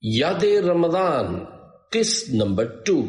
یاد رمضان قسط نمبر 2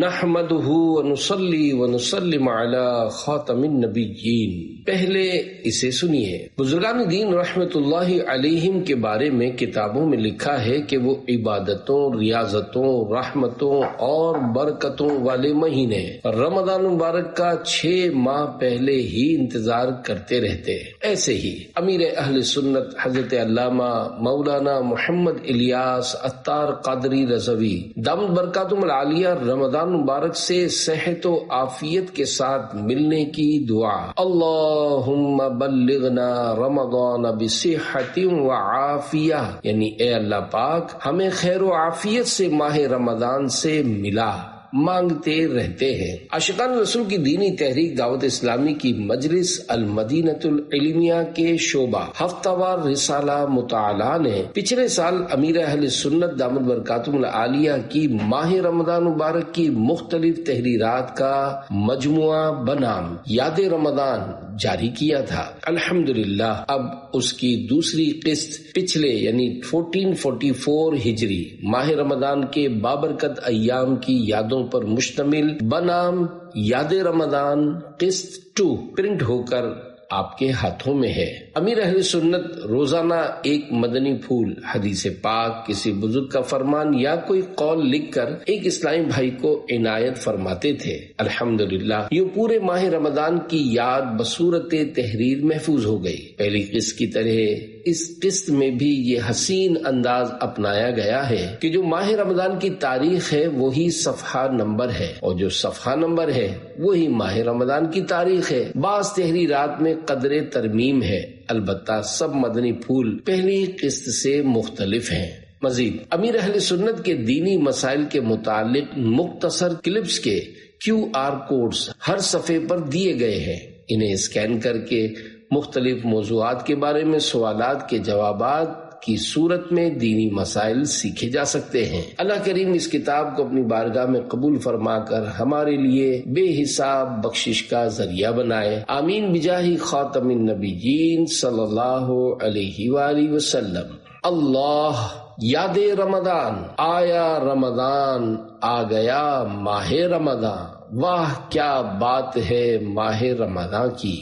نحمدہ ونصلی ونسلم علی خاتم النبیین۔ پہلے اسے سنیے۔ بزرگان دین رحمت اللہ علیہم کے بارے میں کتابوں میں لکھا ہے کہ وہ عبادتوں، ریاضتوں، رحمتوں اور برکتوں والے مہینے رمضان مبارک کا 6 ماہ پہلے ہی انتظار کرتے رہتے۔ ایسے ہی امیر اہل سنت حضرت علامہ مولانا محمد الیاس عطار قادری رضوی دامت برکاتہم العالیہ رمضان مبارک سے صحت و عافیت کے ساتھ ملنے کی دعا، اللہم بلغنا رمضان بصحت و عافیہ، یعنی اے اللہ پاک ہمیں خیر و عافیت سے ماہ رمضان سے ملا، مانگتے رہتے ہیں۔ عاشقان رسول کی دینی تحریک دعوت اسلامی کی مجلس المدینۃ العلمیہ کے شعبہ ہفتہ وار رسالہ مطالعہ نے پچھلے سال امیر اہل سنت دامت برکاتہم العالیہ کی ماہ رمضان مبارک کی مختلف تحریرات کا مجموعہ بنام یاد رمضان جاری کیا تھا۔ الحمدللہ اب اس کی دوسری قسط پچھلے یعنی 1444 ہجری ماہ رمضان کے بابرکت ایام کی یادوں پر مشتمل بنام یاد رمضان قسط 2 پرنٹ ہو کر آپ کے ہاتھوں میں ہے۔ امیر اہل سنت روزانہ ایک مدنی پھول، حدیث پاک، کسی بزرگ کا فرمان یا کوئی قول لکھ کر ایک اسلامی بھائی کو عنایت فرماتے تھے۔ الحمدللہ یہ پورے ماہ رمضان کی یاد بصورت تحریر محفوظ ہو گئی۔ پہلی قسط کی طرح اس قسط میں بھی یہ حسین انداز اپنایا گیا ہے کہ جو ماہ رمضان کی تاریخ ہے وہی صفحہ نمبر ہے، اور جو صفحہ نمبر ہے وہی ماہ رمضان کی تاریخ ہے۔ بعض تحریرات میں قدر ترمیم ہے، البتہ سب مدنی پھول پہلی قسط سے مختلف ہیں۔ مزید امیر اہل سنت کے دینی مسائل کے متعلق مختصر کلپس کے QR کوڈز ہر صفحے پر دیے گئے ہیں۔ انہیں اسکین کر کے مختلف موضوعات کے بارے میں سوالات کے جوابات کی صورت میں دینی مسائل سیکھے جا سکتے ہیں۔ اللہ کریم اس کتاب کو اپنی بارگاہ میں قبول فرما کر ہمارے لیے بے حساب بخشش کا ذریعہ بنائے، آمین بجاہ خاتم النبیین صلی اللہ علیہ وآلہ وسلم۔ اللہ یاد رمضان، آیا رمضان، آ گیا ماہ رمضان، واہ کیا بات ہے ماہ رمضان کی۔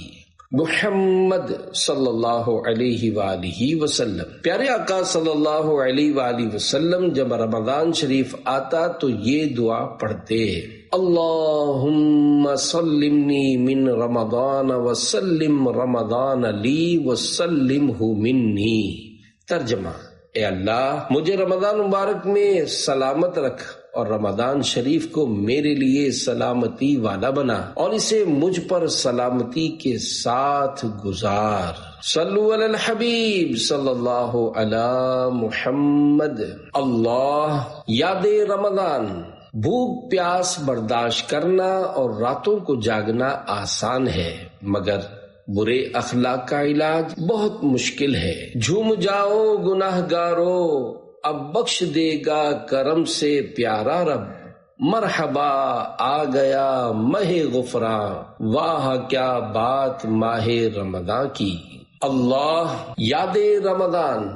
محمد صلی اللہ علیہ وآلہ وسلم، پیارے آقا صلی اللہ علیہ وآلہ وسلم جب رمضان شریف آتا تو یہ دعا پڑھتے، اللہم سلمنی من رمضان وسلم رمضان لی وسلمہ منی۔ ترجمہ، اے اللہ مجھے رمضان مبارک میں سلامت رکھ اور رمضان شریف کو میرے لیے سلامتی والا بنا اور اسے مجھ پر سلامتی کے ساتھ گزار۔ صلو علی الحبیب صلی اللہ علی محمد۔ اللہ یاد رمضان، بھوک پیاس برداشت کرنا اور راتوں کو جاگنا آسان ہے، مگر برے اخلاق کا علاج بہت مشکل ہے۔ جھوم جاؤ گناہ گارو، اب بخش دے گا کرم سے پیارا رب، مرحبا آ گیا ماہ غفران، واہ کیا بات ماہ رمضان کی۔ اللہ یاد رمضان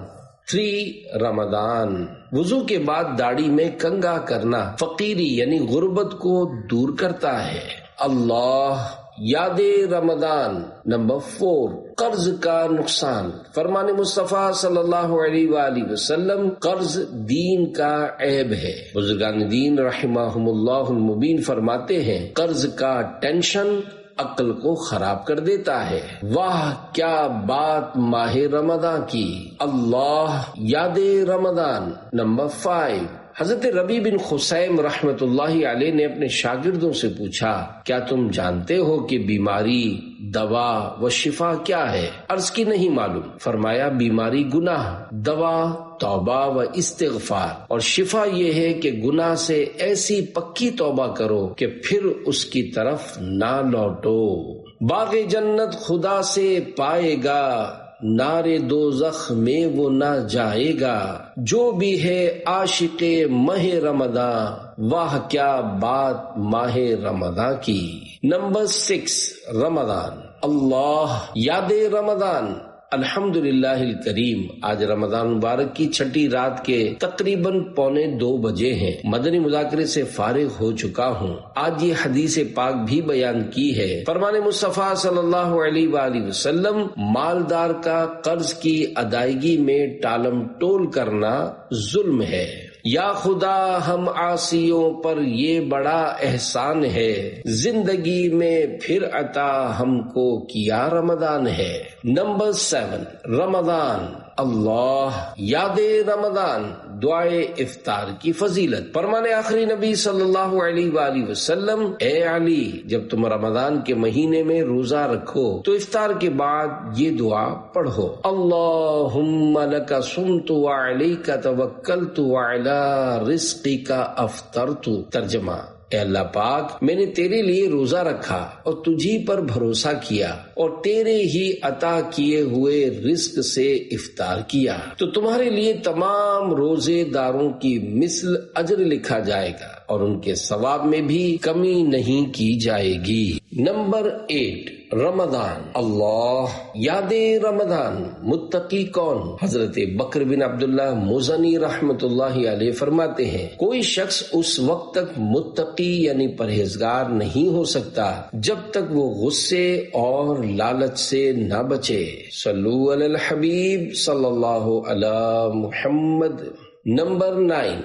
3 رمضان، وضو کے بعد داڑھی میں کنگھا کرنا فقیری یعنی غربت کو دور کرتا ہے۔ اللہ یاد رمضان نمبر 4 قرض کا نقصان، فرمان مصطفیٰ صلی اللہ علیہ وآلہ وسلم، قرض دین کا عیب ہے۔ بزرگان دین رحمہم اللہ المبین فرماتے ہیں قرض کا ٹینشن عقل کو خراب کر دیتا ہے۔ واہ کیا بات ماہ رمضان کی۔ اللہ یاد رمضان نمبر 5 حضرت ربیع بن خثیم رحمت اللہ علیہ نے اپنے شاگردوں سے پوچھا، کیا تم جانتے ہو کہ بیماری، دوا و شفا کیا ہے؟ عرض کی نہیں معلوم۔ فرمایا بیماری گناہ، دوا توبہ و استغفار، اور شفا یہ ہے کہ گناہ سے ایسی پکی توبہ کرو کہ پھر اس کی طرف نہ لوٹو۔ باغ جنت خدا سے پائے گا، نارے دوزخ میں وہ نہ جائے گا، جو بھی ہے عاشق ماہ رمضان، واہ کیا بات ماہ رمضان کی۔ نمبر 6 رمضان، اللہ یاد رمضان، الحمدللہ الکریم، آج رمضان مبارک کی چھٹی رات کے تقریباً 1:45 بجے ہیں۔ مدنی مذاکرے سے فارغ ہو چکا ہوں۔ آج یہ حدیث پاک بھی بیان کی ہے۔ فرمان مصطفیٰ صلی اللہ علیہ وآلہ وسلم، مالدار کا قرض کی ادائیگی میں ٹالم ٹول کرنا ظلم ہے۔ یا خدا ہم عاصیوں پر یہ بڑا احسان ہے، زندگی میں پھر عطا ہم کو کیا رمضان ہے۔ نمبر 7، رمضان اللہ یاد رمضان دعائے افطار کی فضیلت۔ فرمان آخری نبی صلی اللہ علیہ وآلہ وسلم، اے علی، جب تم رمضان کے مہینے میں روزہ رکھو تو افطار کے بعد یہ دعا پڑھو، اللہم لک صمت وعلیک توکلت وعلی رزقک افطرت۔ ترجمہ، اے اللہ پاک، میں نے تیرے لیے روزہ رکھا اور تجھی پر بھروسہ کیا اور تیرے ہی عطا کیے ہوئے رزق سے افطار کیا، تو تمہارے لیے تمام روزے داروں کی مثل اجر لکھا جائے گا اور ان کے ثواب میں بھی کمی نہیں کی جائے گی۔ نمبر 8، رمضان اللہ یاد رمضان متقی کون؟ حضرت بکر بن عبداللہ مزنی رحمت اللہ علیہ فرماتے ہیں، کوئی شخص اس وقت تک متقی یعنی پرہیزگار نہیں ہو سکتا جب تک وہ غصے اور لالچ سے نہ بچے۔ صلو علی الحبیب صلی اللہ علی محمد۔ نمبر 9،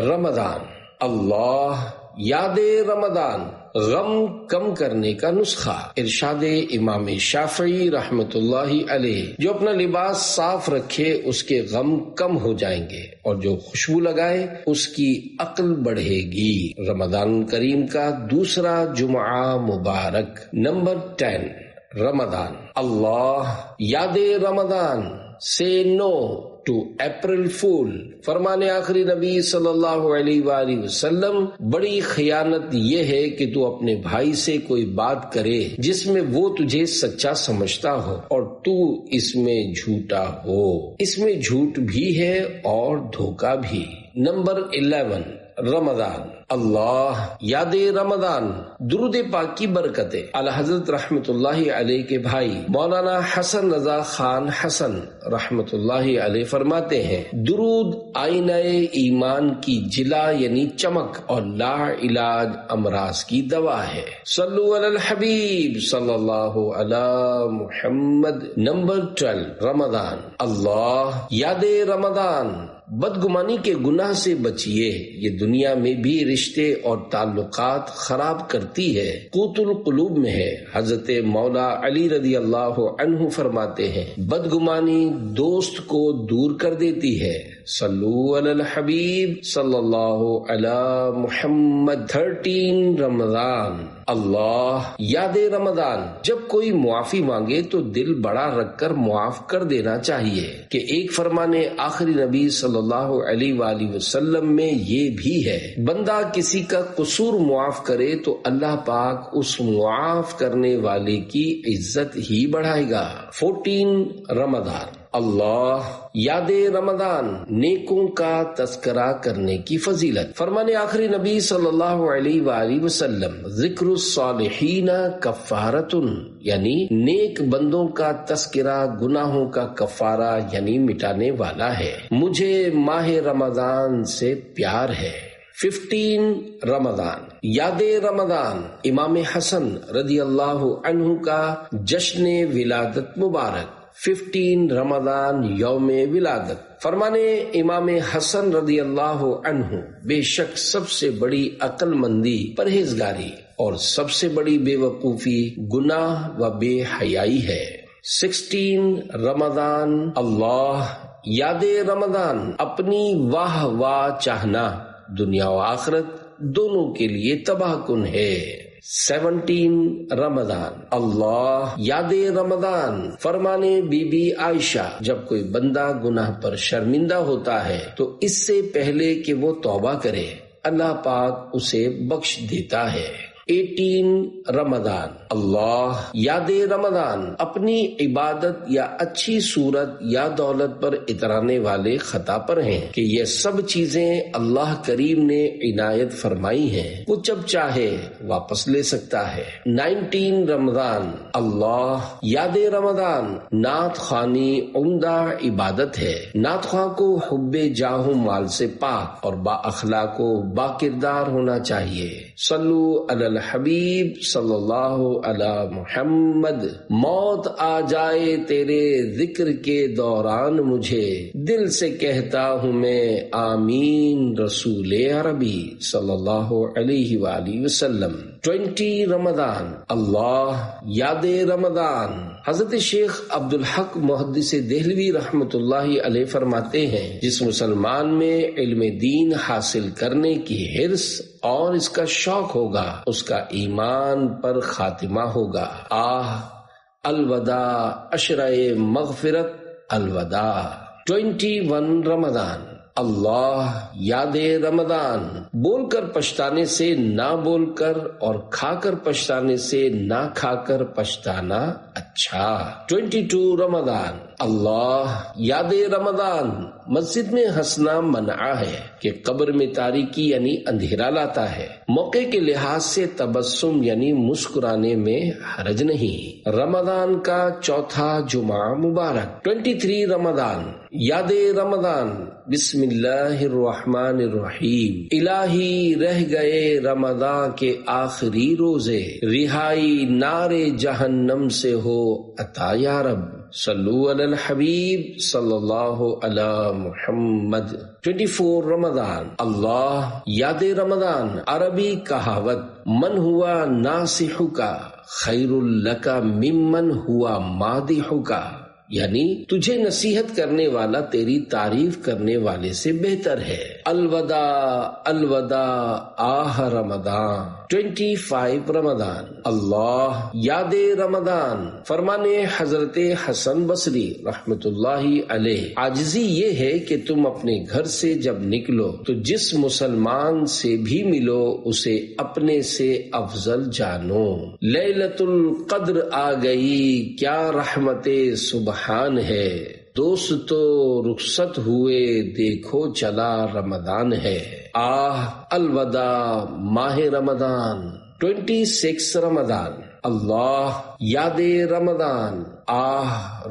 رمضان اللہ یاد رمضان غم کم کرنے کا نسخہ۔ ارشاد امام شافعی رحمت اللہ علیہ، جو اپنا لباس صاف رکھے اس کے غم کم ہو جائیں گے اور جو خوشبو لگائے اس کی عقل بڑھے گی۔ رمضان کریم کا دوسرا جمعہ مبارک۔ نمبر 10، رمضان اللہ یاد رمضان سے نو ٹو اپریل فول۔ فرمان آخری نبی صلی اللہ علیہ وآلہ وسلم، بڑی خیانت یہ ہے کہ تو اپنے بھائی سے کوئی بات کرے جس میں وہ تجھے سچا سمجھتا ہو اور تو اس میں جھوٹا ہو۔ اس میں جھوٹ بھی ہے اور دھوکا بھی۔ نمبر 11، رمضان اللہ یاد رمضان درود پاک کی برکتیں۔ اعلی حضرت رحمت اللہ علیہ کے بھائی مولانا حسن رضا خان حسن رحمت اللہ علیہ فرماتے ہیں، درود آئینہ ایمان کی جلا یعنی چمک اور لا علاج امراض کی دوا ہے۔ صلو علی الحبیب صلی اللہ علی محمد۔ نمبر 12، رمضان اللہ یاد رمضان بدگمانی کے گناہ سے بچیے، یہ دنیا میں بھی رشتے اور تعلقات خراب کرتی ہے، قوت القلوب میں ہے۔ حضرت مولا علی رضی اللہ عنہ فرماتے ہیں، بدگمانی دوست کو دور کر دیتی ہے۔ صلو علی الحبیب صلی اللہ علی محمد۔ 13، رمضان اللہ یاد رمضان جب کوئی معافی مانگے تو دل بڑا رکھ کر معاف کر دینا چاہیے کہ ایک فرمان آخری نبی صلی اللہ علیہ وآلہ وسلم میں یہ بھی ہے، بندہ کسی کا قصور معاف کرے تو اللہ پاک اس معاف کرنے والے کی عزت ہی بڑھائے گا۔ 14، رمضان اللہ یاد رمضان نیکوں کا تذکرہ کرنے کی فضیلت۔ فرمان آخری نبی صلی اللہ علیہ وآلہ وسلم، ذکر الصالحین کفارۃ، یعنی نیک بندوں کا تذکرہ گناہوں کا کفارہ یعنی مٹانے والا ہے۔ مجھے ماہ رمضان سے پیار ہے۔ 15، رمضان یاد رمضان امام حسن رضی اللہ عنہ کا جشن ولادت مبارک۔ 15 رمضان یوم ولادت۔ فرمانے امام حسن رضی اللہ عنہ، بے شک سب سے بڑی عقل مندی پرہیزگاری اور سب سے بڑی بے وقوفی گناہ و بے حیائی ہے۔ 16، رمضان اللہ یاد رمضان اپنی واہ واہ چاہنا دنیا و آخرت دونوں کے لیے تباہ کن ہے۔ 17، رمضان اللہ یاد رمضان فرمانے بی بی عائشہ، جب کوئی بندہ گناہ پر شرمندہ ہوتا ہے تو اس سے پہلے کہ وہ توبہ کرے اللہ پاک اسے بخش دیتا ہے۔ 18 رمضان اللہ یاد رمضان اپنی عبادت یا اچھی صورت یا دولت پر اترانے والے خطا پر ہیں کہ یہ سب چیزیں اللہ کریم نے عنایت فرمائی ہیں، وہ جب چاہے واپس لے سکتا ہے۔ 19 رمضان اللہ یاد رمضان نعت خوانی عمدہ عبادت ہے۔ نعت خواں کو حب جاہ و مال سے پاک اور با اخلاق و با کردار ہونا چاہیے۔ صلو علی الحبیب صلی اللہ علی محمد۔ موت آ جائے تیرے ذکر کے دوران مجھے، دل سے کہتا ہوں میں آمین رسول عربی صلی اللہ علیہ وآلہ وسلم۔ 20 رمضان اللہ یاد رمضان حضرت شیخ عبدالحق محدث دہلوی رحمۃ اللہ علیہ فرماتے ہیں، جس مسلمان میں علم دین حاصل کرنے کی حرص اور اس کا شوق ہوگا، اس کا ایمان پر خاتمہ ہوگا۔ الوداع عشرہ مغفرت الوداع۔ 21 رمضان اللہ یاد رمضان بول کر پچھتانے سے نہ بول کر اور کھا کر پچھتانے سے نہ کھا کر پچھتانا اچھا۔ 22 رمضان اللہ یاد رمضان مسجد میں ہنسنا منع ہے کہ قبر میں تاریکی یعنی اندھیرا لاتا ہے۔ موقع کے لحاظ سے تبسم یعنی مسکرانے میں حرج نہیں۔ رمضان کا چوتھا جمعہ مبارک۔ 23 رمضان یاد رمضان بسم اللہ الرحمن الرحیم۔ الہی رہ گئے رمضان کے آخری روزے، رہائی نار جہنم سے ہو عطا یا رب۔ صلو علی الحبیب صلی اللہ علی محمد۔ 24 رمضان اللہ یاد رمضان عربی کہاوت من ہوا ناصحک خیر لک ممن ہوا مادحک، یعنی تجھے نصیحت کرنے والا تیری تعریف کرنے والے سے بہتر ہے۔ الوداع الوداع آہ رمضان۔ 25 رمضان اللہ یاد رمضان فرمانے حضرت حسن بصری رحمت اللہ علیہ، عاجزی یہ ہے کہ تم اپنے گھر سے جب نکلو تو جس مسلمان سے بھی ملو اسے اپنے سے افضل جانو۔ لیلۃ القدر آ گئی کیا رحمت سبحان ہے، دوست تو رخصت ہوئے دیکھو چلا رمضان ہے۔ الوداع ماہ رمضان۔ 26 رمضان اللہ یاد رمضان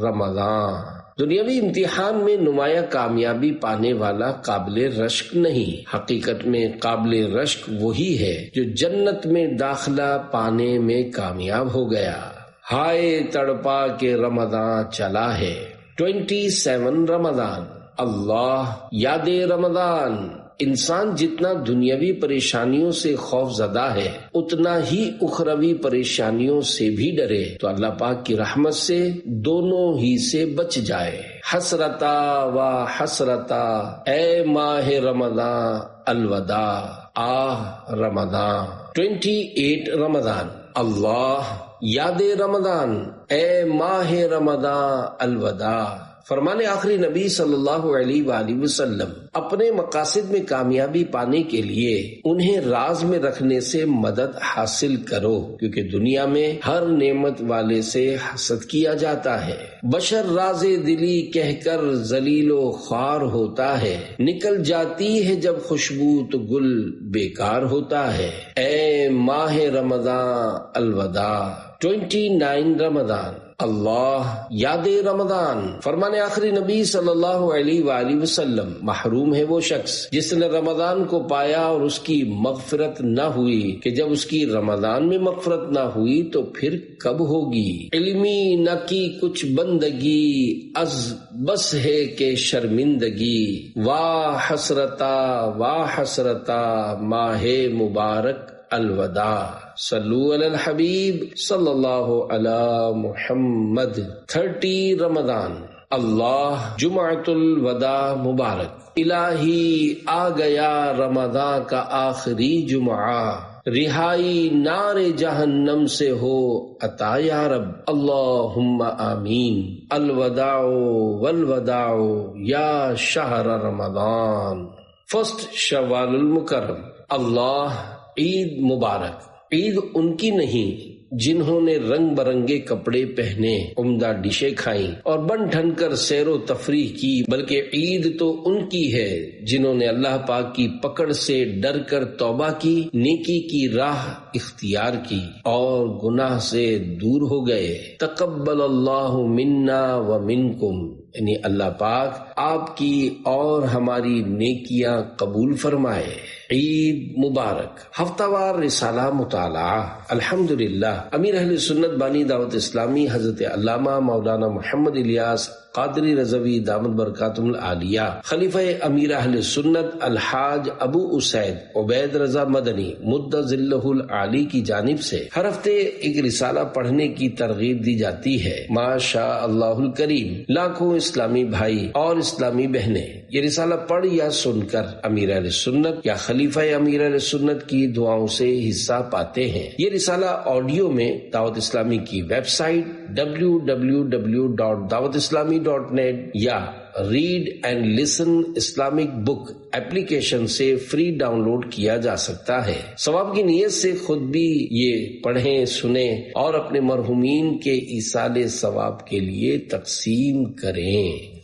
رمضان دنیاوی امتحان میں نمایاں کامیابی پانے والا قابل رشک نہیں، حقیقت میں قابل رشک وہی ہے جو جنت میں داخلہ پانے میں کامیاب ہو گیا۔ ہائے تڑپا کے رمضان چلا ہے۔ 27 رمضان اللہ یاد رمضان انسان جتنا دنیاوی پریشانیوں سے خوف زدہ ہے اتنا ہی اخروی پریشانیوں سے بھی ڈرے تو اللہ پاک کی رحمت سے دونوں ہی سے بچ جائے۔ حسرتا و حسرتا اے ماہ رمضان الوداع رمضان۔ 28 رمضان اللہ یاد رمضان اے ماہ رمضان الوداع فرمانے آخری نبی صلی اللہ علیہ وآلہ وسلم اپنے مقاصد میں کامیابی پانے کے لیے انہیں راز میں رکھنے سے مدد حاصل کرو، کیونکہ دنیا میں ہر نعمت والے سے حسد کیا جاتا ہے۔ بشر راز دلی کہہ کر ذلیل و خوار ہوتا ہے، نکل جاتی ہے جب خوشبو تو گل بیکار ہوتا ہے۔ اے ماہ رمضان الوداع۔ 29 رمضان اللہ یاد رمضان فرمانے آخری نبی صلی اللہ علیہ وآلہ وسلم محروم ہے وہ شخص جس نے رمضان کو پایا اور اس کی مغفرت نہ ہوئی، کہ جب اس کی رمضان میں مغفرت نہ ہوئی تو پھر کب ہوگی۔ علمی نہ کی کچھ بندگی از بس ہے کہ شرمندگی، واہ حسرتا ماہ مبارک الوداع۔ صلو علی الحبیب صلی اللہ علی محمد۔ 30 رمضان اللہ جمعۃ الوداع مبارک۔ الہی آ گیا رمضان کا آخری جمعہ، رہائی نار جہنم سے ہو عطا یا رب، اللہم آمین۔ الوداع والوداع یا شہر رمضان۔ 1 شوال المکرم اللہ عید مبارک۔ عید ان کی نہیں جنہوں نے رنگ برنگے کپڑے پہنے، عمدہ ڈشیں کھائیں اور بن ٹھن کر سیر و تفریح کی، بلکہ عید تو ان کی ہے جنہوں نے اللہ پاک کی پکڑ سے ڈر کر توبہ کی، نیکی کی راہ اختیار کی اور گناہ سے دور ہو گئے۔ تقبل اللہ منا و منکم، یعنی اللہ پاک آپ کی اور ہماری نیکیاں قبول فرمائے۔ عید مبارک۔ ہفتہ وار رسالہ مطالعہ۔ الحمدللہ امیر اہل سنت بانی دعوت اسلامی حضرت علامہ مولانا محمد الیاس قادری رضوی دامت برکاتہم العالیہ، خلیفہ امیر اہل سنت الحاج ابو اسید عبید رضا مدنی مد ظلہ العالی کی جانب سے ہر ہفتے ایک رسالہ پڑھنے کی ترغیب دی جاتی ہے۔ ماشاء اللہ الکریم، لاکھوں اسلامی بھائی اور اسلامی بہنیں یہ رسالہ پڑھ یا سن کر امیر اہل سنت یا خلیفہ امیر اہل سنت کی دعاؤں سے حصہ پاتے ہیں۔ یہ رسالہ آڈیو میں دعوت اسلامی کی ویب سائٹ www.dawatislami.net یا read and listen Islamic book application سے فری ڈاؤن لوڈ کیا جا سکتا ہے۔ ثواب کی نیت سے خود بھی یہ پڑھیں، سنیں اور اپنے مرحومین کے ایصال ثواب کے لیے تقسیم کریں۔